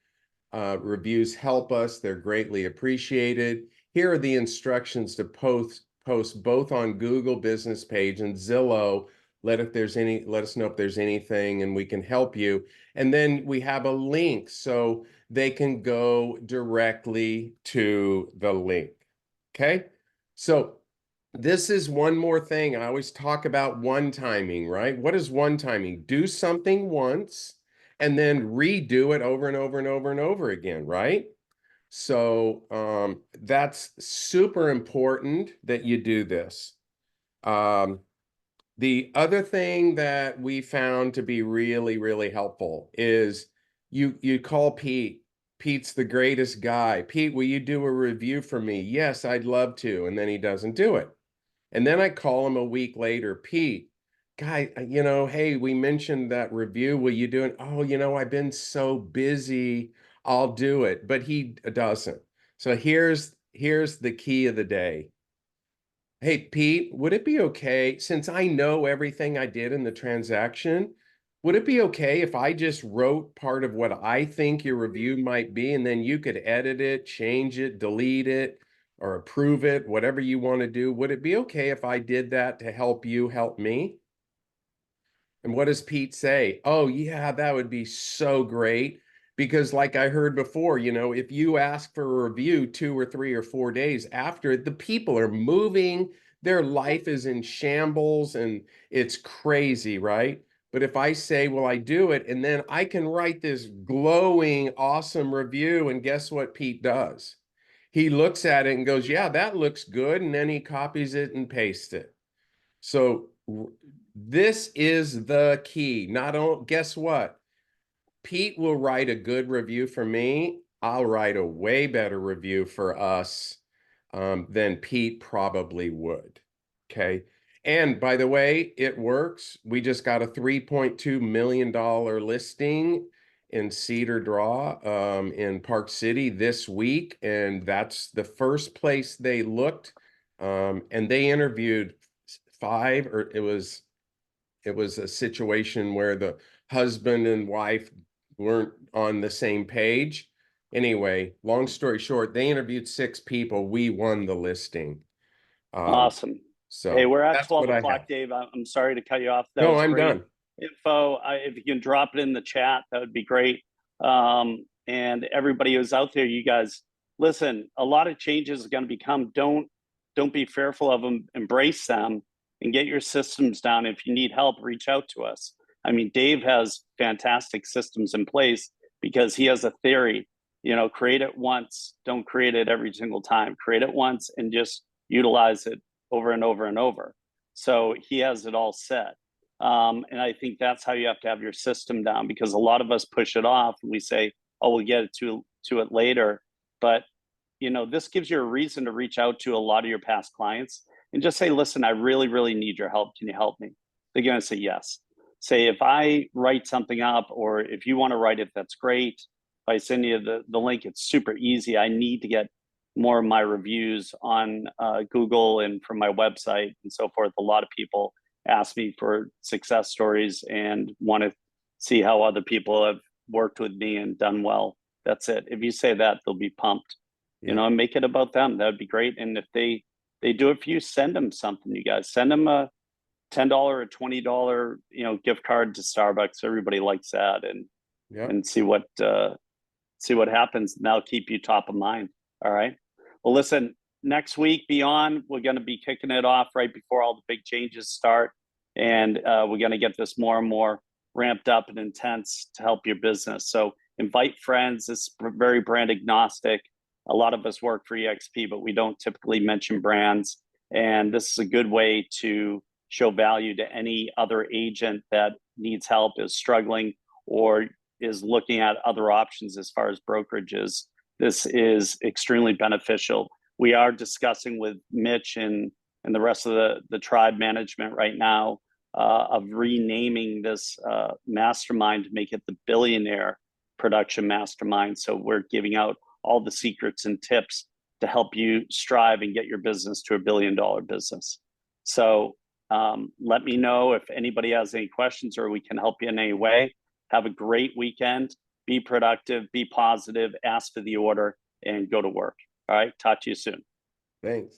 Reviews help us. They're greatly appreciated. Here are the instructions to post both on Google business page and Zillow. Let us know if there's anything and we can help you. And then we have a link so they can go directly to the link. Okay. So this is one more thing. I always talk about one-timing, right? What is one-timing? Do something once and then redo it over and over and over and over again, right? So that's super important that you do this. The other thing that we found to be really, really helpful is you call Pete. Pete's the greatest guy. Pete, will you do a review for me? Yes, I'd love to. And then he doesn't do it. And then I call him a week later, Pete, guy, hey, we mentioned that review. Will you do it? Oh, I've been so busy. I'll do it. But he doesn't. So here's the key of the day. Hey, Pete, would it be okay, since I know everything I did in the transaction, would it be okay if I just wrote part of what I think your review might be, and then you could edit it, change it, delete it, or approve it, whatever you want to do? Would it be okay if I did that to help you help me? And what does Pete say? Oh, yeah, that would be so great. Because like I heard before, if you ask for a review 2 or 3 or 4 days after, the people are moving, their life is in shambles, and it's crazy, right? But if I say, well, I do it, and then I can write this glowing, awesome review, and guess what Pete does? He looks at it and goes, yeah, that looks good. And then he copies it and pastes it. So this is the key. Guess what? Pete will write a good review for me. I'll write a way better review for us than Pete probably would. Okay. And by the way, it works. We just got a $3.2 million listing in Cedar Draw in Park City this week. And that's the first place they looked. And they interviewed 5, or it was a situation where the husband and wife weren't on the same page. Anyway, long story short, they interviewed 6 people. We won the listing. Awesome. So hey, we're at that's 12 what I o'clock, have. Dave. I'm sorry to cut you off. That No, was I'm great done. info. If you can drop it in the chat, that would be great. And everybody who's out there, you guys, listen, a lot of changes are going to become. Don't be fearful of them. Embrace them and get your systems down. If you need help, reach out to us. I mean, Dave has fantastic systems in place because he has a theory. Create it once. Don't create it every single time. Create it once and just utilize it over and over and over. So he has it all set. And I think that's how you have to have your system down, because a lot of us push it off and we say, oh, we'll get it to it later. But, this gives you a reason to reach out to a lot of your past clients and just say, listen, I really, really need your help. Can you help me? They're going to say yes. Say, if I write something up, or if you want to write it, that's great. If I send you the link, it's super easy. I need to get more of my reviews on Google and from my website and so forth. A lot of people ask me for success stories and want to see how other people have worked with me and done well That's it. If you say that, they'll be pumped, you know, and make it about them. That'd be great. And if they do it for you, send them something, you guys. Send them a $10 or $20, you know, gift card to Starbucks. Everybody likes that, and see what happens. And that'll keep you top of mind. All right. Well, listen, next week beyond, we're going to be kicking it off right before all the big changes start. And we're going to get this more and more ramped up and intense to help your business. So invite friends. It's very brand agnostic. A lot of us work for EXP, but we don't typically mention brands. And this is a good way to show value to any other agent that needs help, is struggling, or is looking at other options as far as brokerages. This is extremely beneficial. We are discussing with Mitch and the rest of the tribe management right now of renaming this mastermind to make it the Billionaire Production Mastermind. So we're giving out all the secrets and tips to help you strive and get your business to $1 billion business. So let me know if anybody has any questions or we can help you in any way. Have a great weekend. Be productive, be positive, ask for the order, and go to work. All right. Talk to you soon. Thanks.